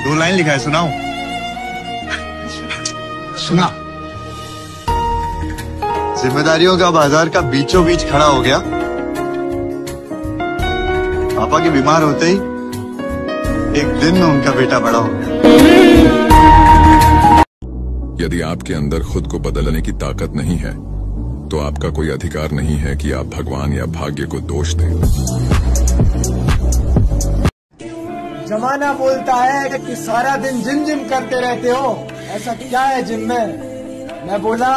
2 line लिखा है, सुनाओ। सुना। जिम्मेदारियों का बाजार का बीचों बीच खड़ा हो गया। पापा के बीमार होते ही एक दिन में उनका बेटा बड़ा हो गया। यदि आपके अंदर खुद को बदलने की ताकत नहीं है तो आपका कोई अधिकार नहीं है कि आप भगवान या भाग्य को दोष दें। जमाना बोलता है कि सारा दिन जिम जिम करते रहते हो, ऐसा क्या है जिम में? मैं बोला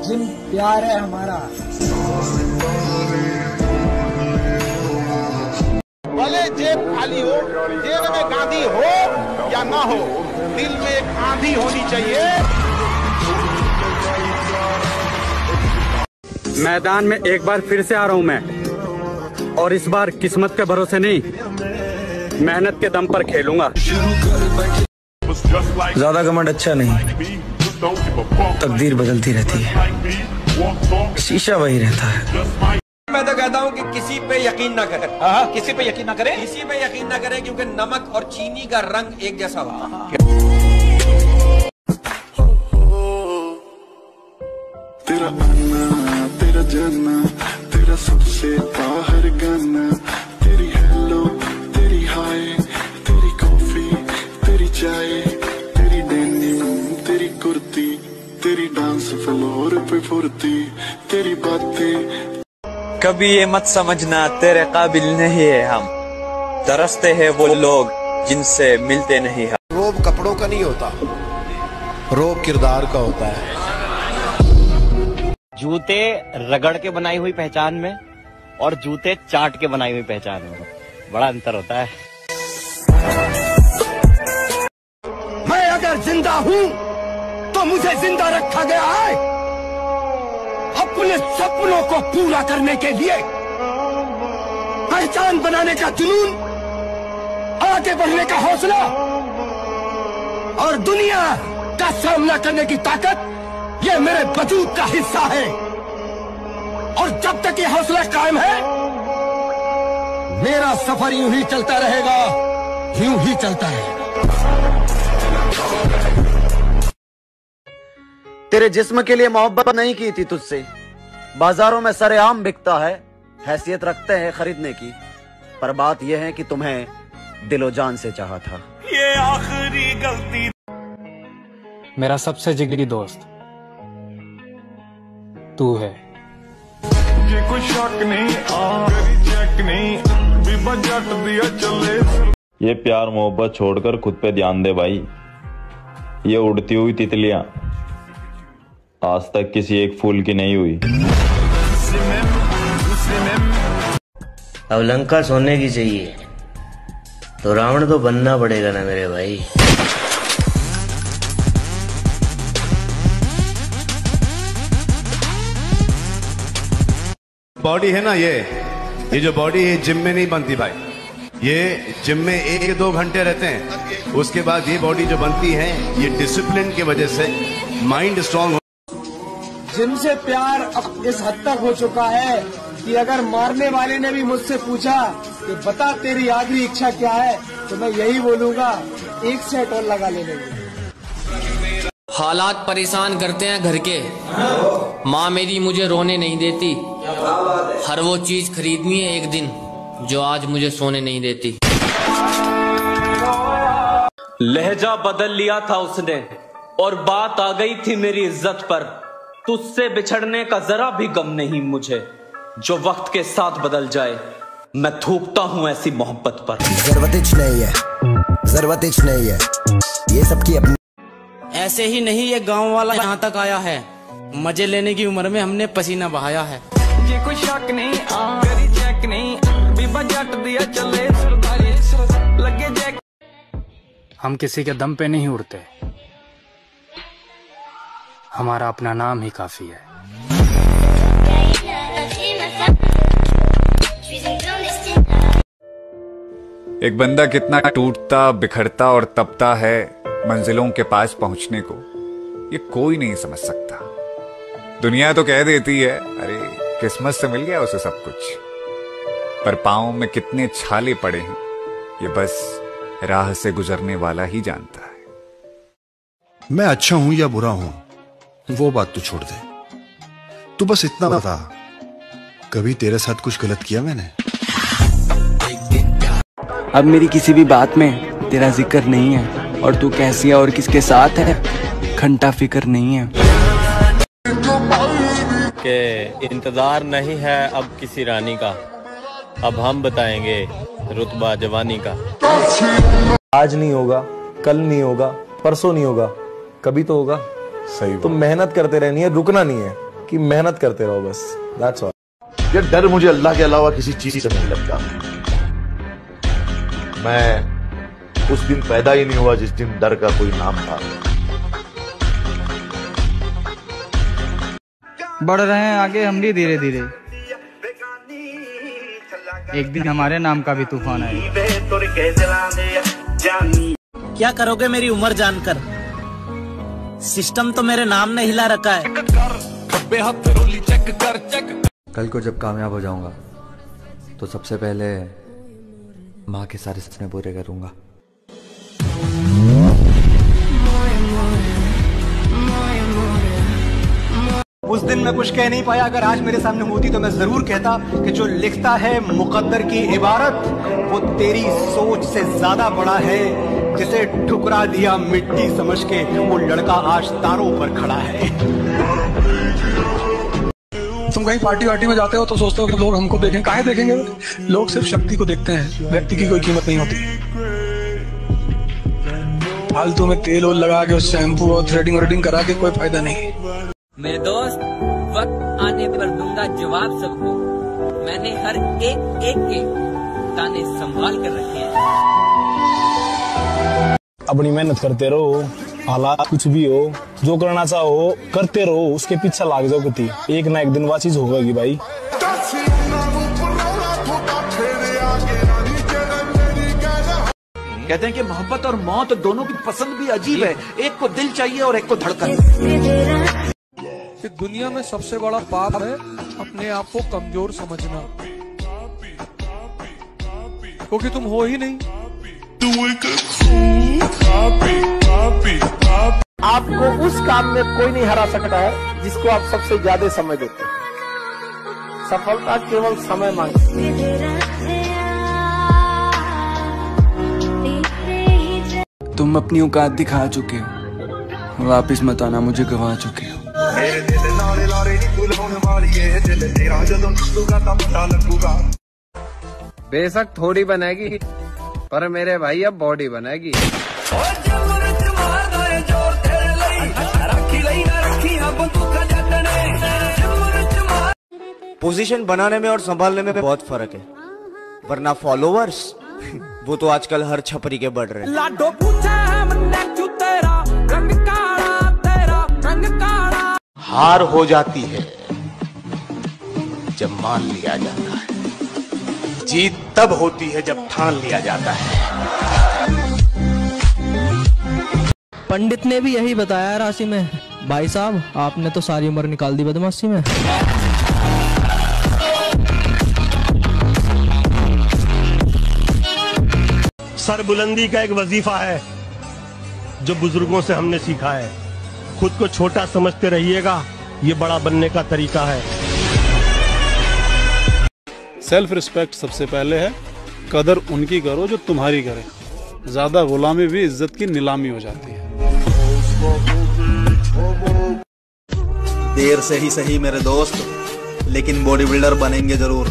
जिम प्यार है हमारा। भले जेब खाली हो, जेब में गांधी हो या ना हो, दिल में एक आंधी होनी चाहिए। मैदान में एक बार फिर से आ रहा हूं मैं, और इस बार किस्मत के भरोसे नहीं, मेहनत के दम पर खेलूंगा। ज्यादा घमंड अच्छा नहीं, तकदीर बदलती रहती है, शीशा वही रहता है। मैं तो कहता हूँ कि किसी पे यकीन ना करें। किसी पे यकीन ना करें, किसी पे यकीन ना करें, क्योंकि नमक और चीनी का रंग एक जैसा होता है। तेरा आना, तेरा जाना, तेरा सबसे बाहर गाना, तेरी हेलो, तेरी हाय, तेरी कॉफी, तेरी चाय, तेरी डेनिम, तेरी कुर्ती, तेरी डांस फ्लोर पे फुर्ती, तेरी बातें। कभी ये मत समझना तेरे काबिल नहीं है हम, तरसते हैं वो लोग जिनसे मिलते नहीं हम। रोब कपड़ों का नहीं होता, रोब किरदार का होता है। जूते रगड़ के बनाई हुई पहचान में और जूते चाट के बनाई हुई पहचान में बड़ा अंतर होता है। मैं अगर जिंदा हूँ तो मुझे जिंदा रखा गया है अपने सपनों को पूरा करने के लिए, पहचान बनाने का जुनून, आगे बढ़ने का हौसला और दुनिया का सामना करने की ताकत, ये मेरे वजूद का हिस्सा है। और जब तक ये हौसला कायम है, मेरा सफर यूं ही चलता रहेगा, यूं ही चलता है। तेरे जिस्म के लिए मोहब्बत नहीं की थी तुझसे, बाजारों में सरेआम बिकता है, हैसियत रखते हैं खरीदने की, पर बात यह है कि तुम्हें दिलो जान से चाहा था। ये आखिरी गलती। मेरा सबसे जिगरी दोस्त तू है। ये कोई शक नहीं, चेक नहीं, बीबा जट दिया चले। ये प्यार मोहब्बत छोड़कर खुद पे ध्यान दे भाई। ये उड़ती हुई तितलियां आज तक किसी एक फूल की नहीं हुई। अब लंका सोने की चाहिए तो रावण तो बनना पड़ेगा ना मेरे भाई। बॉडी है ना, ये जो बॉडी है जिम में नहीं बनती भाई। ये जिम में 1 या 2 घंटे रहते हैं, उसके बाद ये बॉडी जो बनती है ये डिसिप्लिन की वजह से, माइंड स्ट्रांग हो। जिम से प्यार अब इस हद तक हो चुका है कि अगर मारने वाले ने भी मुझसे पूछा कि बता तेरी आखिरी इच्छा क्या है, तो मैं यही बोलूंगा, 1 सेट और लगा ले लेंगे। हालात परेशान करते हैं घर के, माँ मेरी मुझे रोने नहीं देती, हर वो चीज खरीदनी है एक दिन जो आज मुझे सोने नहीं देती। लहजा बदल लिया था उसने और बात आ गई थी मेरी इज्जत पर। तुझसे बिछड़ने का जरा भी गम नहीं मुझे, जो वक्त के साथ बदल जाए मैं थूकता हूँ ऐसी मोहब्बत पर। जरूरत नहीं है, जरूरत नहीं है, ये सबकी अपनी। ऐसे ही नहीं ये गांव वाला यहाँ तक आया है, मजे लेने की उम्र में हमने पसीना बहाया है। ये कोई शक नहीं, चेक नहीं, बीबा जट दिया चले, लगे जैक। हम किसी के दम पे नहीं उड़ते, हमारा अपना नाम ही काफी है। एक बंदा कितना टूटता, बिखरता और तपता है मंजिलों के पास पहुंचने को, ये कोई नहीं समझ सकता। दुनिया तो कह देती है अरे किस्मत से मिल गया उसे सब कुछ, पर पांव में कितने छाले पड़े हैं ये बस राह से गुजरने वाला ही जानता है। मैं अच्छा हूं या बुरा हूं वो बात तो छोड़ दे, तू बस इतना बता, कभी तेरे साथ कुछ गलत किया मैंने? अब मेरी किसी भी बात में तेरा जिक्र नहीं है, और तू कैसी है और किसके साथ है घंटा फिक्र नहीं है। के इंतजार नहीं है अब किसी रानी का, अब हम बताएंगे रुतबा जवानी का। आज नहीं होगा, कल नहीं होगा, परसों नहीं होगा, कभी तो होगा। सही। तो मेहनत करते रहनी है, रुकना नहीं है, कि मेहनत करते रहो बस, दैट्स ऑल। ये डर मुझे अल्लाह के अलावा किसी चीज से नहीं लगता। मैं उस दिन पैदा ही नहीं हुआ जिस दिन डर का कोई नाम था। बढ़ रहे हैं आगे हम भी धीरे धीरे, एक दिन हमारे नाम का भी तूफान आएगा। क्या करोगे मेरी उम्र जानकर, सिस्टम तो मेरे नाम ने हिला रखा है। कल को जब कामयाब हो जाऊंगा तो सबसे पहले माँ के सारे सपने पूरे करूंगा। उस दिन मैं कुछ कह नहीं पाया, अगर आज मेरे सामने होती तो मैं जरूर कहता कि जो लिखता है मुकद्दर की इबारत वो तेरी सोच से ज्यादा बड़ा है, जिसे ठुकरा दिया मिट्टी समझ के वो लड़का आज तारों पर खड़ा है। तुम कहीं पार्टी वार्टी में जाते हो तो सोचते हो कि लोग हमको देखें, काहे देखेंगे? लोग सिर्फ शक्ति को देखते हैं, व्यक्ति की कोई कीमत नहीं होती। फालतू में तेल वोल लगा के शैम्पू और थ्रेडिंग व्रेडिंग करा के कोई फायदा नहीं। मेरे दोस्त, वक्त आने पर दूंगा जवाब सबको, मैंने हर एक के ताने संभाल कर रखे हैं। अपनी मेहनत करते रहो, हालात कुछ भी हो, जो करना चाहो करते रहो, उसके पीछे लाग जाओ कति, एक ना एक दिन वो चीज होगी भाई। कहते हैं कि मोहब्बत और मौत दोनों की पसंद भी अजीब है, एक को दिल चाहिए और एक को धड़कन। दुनिया में सबसे बड़ा पाप है अपने आप को कमजोर समझना, क्योंकि तुम हो ही नहीं। आपको उस काम में कोई नहीं हरा सकता है जिसको आप सबसे ज्यादा समय देते हैं। सफलता केवल समय मांगती है। तुम अपनी औकात दिखा चुके हो, वापिस मत आना, मुझे गवा चुके हो। बेशक थोड़ी बनेगी पर मेरे भाई अब बॉडी बनेगी। पोजीशन बनाने में और संभालने में बहुत फर्क है, वरना फॉलोवर्स वो तो आजकल हर छपरी के बढ़ रहे हैं। लाडो पूछा है मन्ने क्यों तेरा रंग काला, तेरा रंग काला। हार हो जाती है जब मान लिया जाता है, जीत तब होती है जब ठान लिया जाता है। पंडित ने भी यही बताया राशि में। भाई साहब आपने तो सारी उम्र निकाल दी बदमाशी में। सरबुलंदी का एक वजीफा है जो बुजुर्गों से हमने सीखा है। खुद को छोटा समझते रहिएगा, ये बड़ा बनने का तरीका है। सेल्फ रिस्पेक्ट सबसे पहले है, कदर उनकी करो जो तुम्हारी करे। ज्यादा गुलामी भी इज्जत की नीलामी हो जाती है। देर से ही सही मेरे दोस्त, लेकिन बॉडी बिल्डर बनेंगे जरूर।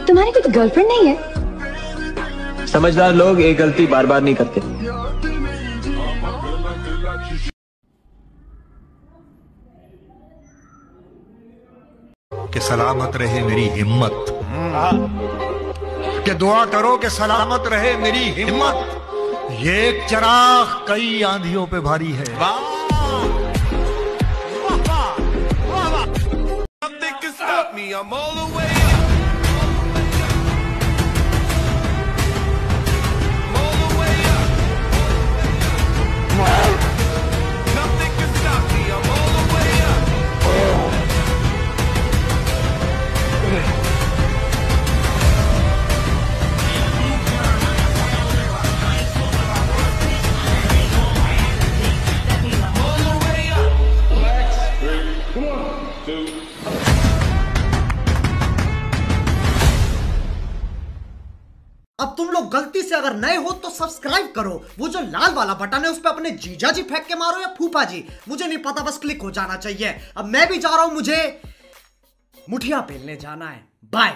तुम्हारी कोई गर्लफ्रेंड नहीं है? समझदार लोग एक गलती बार बार नहीं करते। कि सलामत रहे मेरी हिम्मत, कि दुआ करो कि सलामत रहे मेरी हिम्मत। ये एक चिराग कई आंधियों पे भारी है। अब तुम लोग गलती से अगर नए हो तो सब्सक्राइब करो, वो जो लाल वाला बटन है उस पर अपने जीजा जी फेंक के मारो या फूफा जी, मुझे नहीं पता, बस क्लिक हो जाना चाहिए। अब मैं भी जा रहा हूं, मुझे मुठिया पेलने जाना है। बाय।